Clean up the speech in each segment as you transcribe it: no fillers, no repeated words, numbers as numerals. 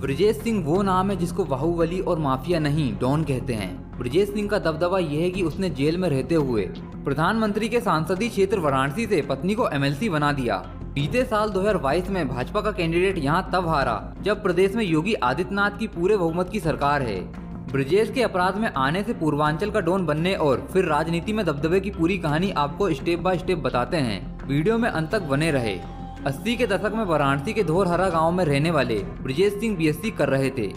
ब्रजेश सिंह वो नाम है जिसको बाहुबली और माफिया नहीं, डॉन कहते हैं। ब्रजेश सिंह का दबदबा यह है कि उसने जेल में रहते हुए प्रधानमंत्री के सांसदीय क्षेत्र वाराणसी से पत्नी को एमएलसी बना दिया। बीते साल 2022 में भाजपा का कैंडिडेट यहां तब हारा जब प्रदेश में योगी आदित्यनाथ की पूरे बहुमत की सरकार है। ब्रजेश के अपराध में आने से पूर्वांचल का डॉन बनने और फिर राजनीति में दबदबे की पूरी कहानी आपको स्टेप बाय स्टेप बताते हैं। वीडियो में अंत तक बने रहे। 80 के दशक में वाराणसी के धोरहरा गांव में रहने वाले ब्रजेश सिंह बीएससी कर रहे थे।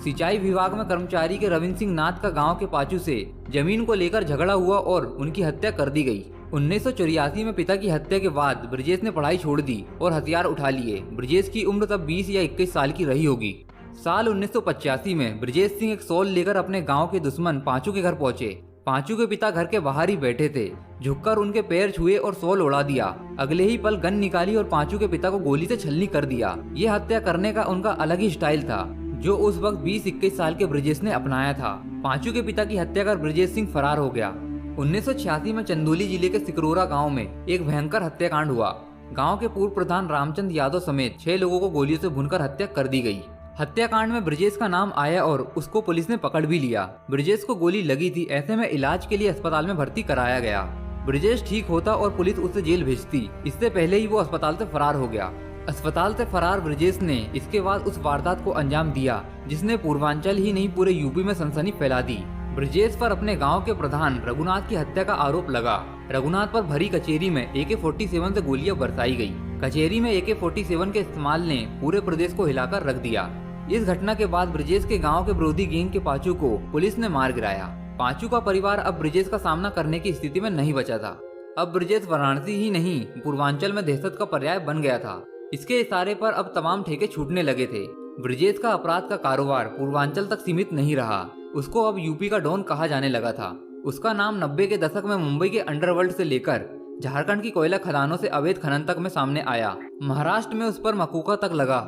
सिंचाई विभाग में कर्मचारी के रविंद्र सिंह नाथ का गांव के पाचू से जमीन को लेकर झगड़ा हुआ और उनकी हत्या कर दी गई। 1984 में पिता की हत्या के बाद ब्रजेश ने पढ़ाई छोड़ दी और हथियार उठा लिए। ब्रजेश की उम्र तब 20 या 21 साल की रही होगी। साल 1985 में ब्रजेश सिंह एक सॉल लेकर अपने गांव के दुश्मन पांचू के घर पहुंचे। पांचू के पिता घर के बाहर ही बैठे थे। झुककर उनके पैर छुए और सॉल उड़ा दिया। अगले ही पल गन निकाली और पांचू के पिता को गोली से छलनी कर दिया। ये हत्या करने का उनका अलग ही स्टाइल था जो उस वक्त 20-21 साल के ब्रजेश ने अपनाया था। पांचू के पिता की हत्या कर ब्रजेश सिंह फरार हो गया। 1986 में चंदौली जिले के सिकरोरा गाँव में एक भयंकर हत्याकांड हुआ। गाँव के पूर्व प्रधान रामचंद यादव समेत 6 लोगों को गोलियों से भूनकर हत्या कर दी गई। हत्याकांड में ब्रजेश का नाम आया और उसको पुलिस ने पकड़ भी लिया। ब्रजेश को गोली लगी थी, ऐसे में इलाज के लिए अस्पताल में भर्ती कराया गया। ब्रजेश ठीक होता और पुलिस उसे जेल भेजती, इससे पहले ही वो अस्पताल से फरार हो गया। अस्पताल से फरार ब्रजेश ने इसके बाद उस वारदात को अंजाम दिया जिसने पूर्वांचल ही नहीं पूरे यूपी में सनसनी फैला दी। ब्रजेश पर अपने गांव के प्रधान रघुनाथ की हत्या का आरोप लगा। रघुनाथ पर भरी कचेरी में AK-47 से गोलियां बरसाई गई। कचेरी में AK-47 के इस्तेमाल ने पूरे प्रदेश को हिलाकर रख दिया। इस घटना के बाद ब्रजेश के गांव के विरोधी गैंग के पांचू को पुलिस ने मार गिराया। पांचू का परिवार अब ब्रजेश का सामना करने की स्थिति में नहीं बचा था। अब ब्रजेश वाराणसी ही नहीं पूर्वांचल में दहशत का पर्याय बन गया था। इसके इशारे पर अब तमाम ठेके छूटने लगे थे। ब्रजेश का अपराध का कारोबार पूर्वांचल तक सीमित नहीं रहा। उसको अब यूपी का डॉन कहा जाने लगा था। उसका नाम 90 के दशक में मुंबई के अंडरवर्ल्ड से लेकर झारखंड की कोयला खदानों से अवैध खनन तक में सामने आया। महाराष्ट्र में उस पर मकूका तक लगा।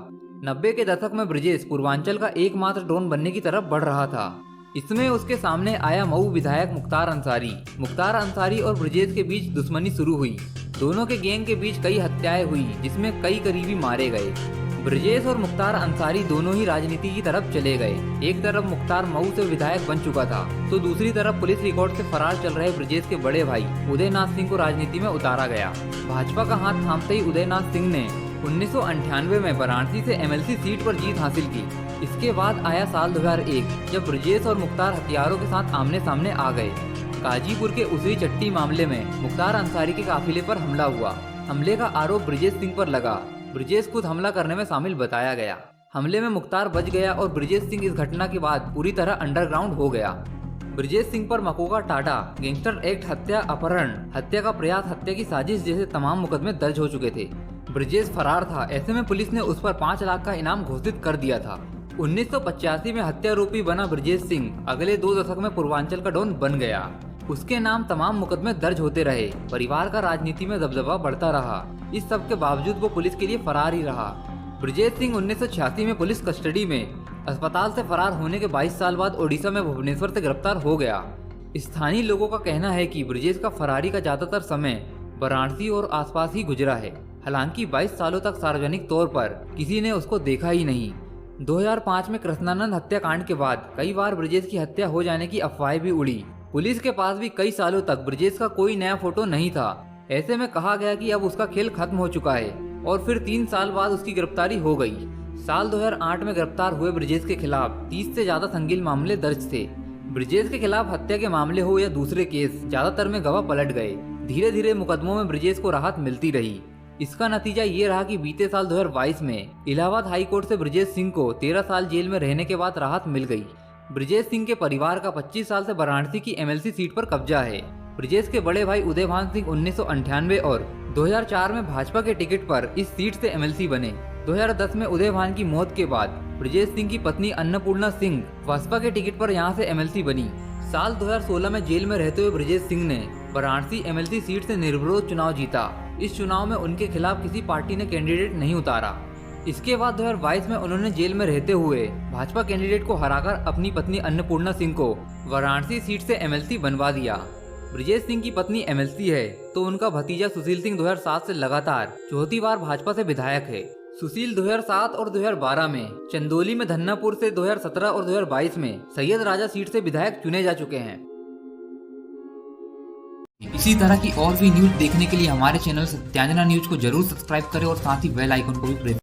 90 के दशक में ब्रजेश पूर्वांचल का एकमात्र डॉन बनने की तरफ बढ़ रहा था। इसमें उसके सामने आया मऊ विधायक मुख्तार अंसारी। मुख्तार अंसारी और ब्रजेश के बीच दुश्मनी शुरू हुई। दोनों के गैंग के बीच कई हत्याएं हुई जिसमें कई करीबी मारे गए। ब्रजेश और मुख्तार अंसारी दोनों ही राजनीति की तरफ चले गए। एक तरफ मुख्तार मऊ से विधायक बन चुका था तो दूसरी तरफ पुलिस रिकॉर्ड से फरार चल रहे ब्रजेश के बड़े भाई उदयनाथ सिंह को राजनीति में उतारा गया। भाजपा का हाथ थामते ही उदयनाथ सिंह ने 1998 में वाराणसी से एमएलसी सीट पर जीत हासिल की। इसके बाद आया साल 2001 जब ब्रजेश और मुख्तार हथियारों के साथ आमने सामने आ गए। गाजीपुर के उसरी चट्टी मामले में मुख्तार अंसारी के काफिले पर हमला हुआ। हमले का आरोप ब्रजेश सिंह पर लगा। ब्रजेश खुद हमला करने में शामिल बताया गया। हमले में मुख्तार बच गया और ब्रजेश सिंह इस घटना के बाद पूरी तरह अंडरग्राउंड हो गया। ब्रजेश सिंह पर मकोका टाटा, गैंगस्टर एक्ट, हत्या, अपहरण, हत्या का प्रयास, हत्या की साजिश जैसे तमाम मुकदमे दर्ज हो चुके थे। ब्रजेश फरार था, ऐसे में पुलिस ने उस पर 5 लाख का इनाम घोषित कर दिया था। 1985 में हत्यारोपी बना ब्रजेश सिंह अगले 2 दशक में पूर्वांचल का डॉन बन गया। उसके नाम तमाम मुकदमे दर्ज होते रहे। परिवार का राजनीति में दबदबा बढ़ता रहा। इस सब के बावजूद वो पुलिस के लिए फरार ही रहा। ब्रजेश सिंह 1986 में पुलिस कस्टडी में अस्पताल से फरार होने के 22 साल बाद ओडिशा में भुवनेश्वर से गिरफ्तार हो गया। स्थानीय लोगों का कहना है कि ब्रजेश का फरारी का ज्यादातर समय वाराणसी और आसपास ही गुजरा है। हालांकि 22 सालों तक सार्वजनिक तौर पर किसी ने उसको देखा ही नहीं। 2005 में कृष्णानंद हत्याकांड के बाद कई बार ब्रजेश की हत्या हो जाने की अफवाहें भी उड़ी। पुलिस के पास भी कई सालों तक ब्रजेश का कोई नया फोटो नहीं था। ऐसे में कहा गया कि अब उसका खेल खत्म हो चुका है और फिर 3 साल बाद उसकी गिरफ्तारी हो गई। साल 2008 में गिरफ्तार हुए ब्रजेश के खिलाफ 30 से ज्यादा संगीन मामले दर्ज थे। ब्रजेश के खिलाफ हत्या के मामले हो या दूसरे केस, ज्यादातर में गवाह पलट गए। धीरे धीरे मुकदमों में ब्रजेश को राहत मिलती रही। इसका नतीजा ये रहा कि बीते साल 2022 में इलाहाबाद हाई कोर्ट से ब्रजेश सिंह को 13 साल जेल में रहने के बाद राहत मिल गई। ब्रजेश सिंह के परिवार का 25 साल से वाराणसी की एमएलसी सीट पर कब्जा है। ब्रजेश के बड़े भाई उदयभान सिंह 1998 और 2004 में भाजपा के टिकट पर इस सीट से एमएलसी बने। 2010 में उदयभान की मौत के बाद ब्रजेश सिंह की पत्नी अन्नपूर्णा सिंह बसपा के टिकट पर यहां से एमएलसी बनी। साल 2016 में जेल में रहते हुए ब्रजेश सिंह ने वाराणसी एमएलसी सीट से निर्विरोध चुनाव जीता। इस चुनाव में उनके खिलाफ किसी पार्टी ने कैंडिडेट नहीं उतारा। इसके बाद 2022 में उन्होंने जेल में रहते हुए भाजपा कैंडिडेट को हराकर अपनी पत्नी अन्नपूर्णा सिंह को वाराणसी सीट से एमएलसी बनवा दिया। ब्रजेश सिंह की पत्नी एमएलसी है तो उनका भतीजा सुशील सिंह 2007 से लगातार चौथी बार भाजपा से विधायक है। सुशील 2007 और 2012 में, चंदौली में धन्नापुर से 2017 और 2022 में सैयद राजा सीट से विधायक चुने जा चुके हैं। इसी तरह की और भी न्यूज देखने के लिए हमारे चैनल सत्यांजना न्यूज को जरूर सब्सक्राइब करें और साथ ही बेल आइकन को भी प्रेस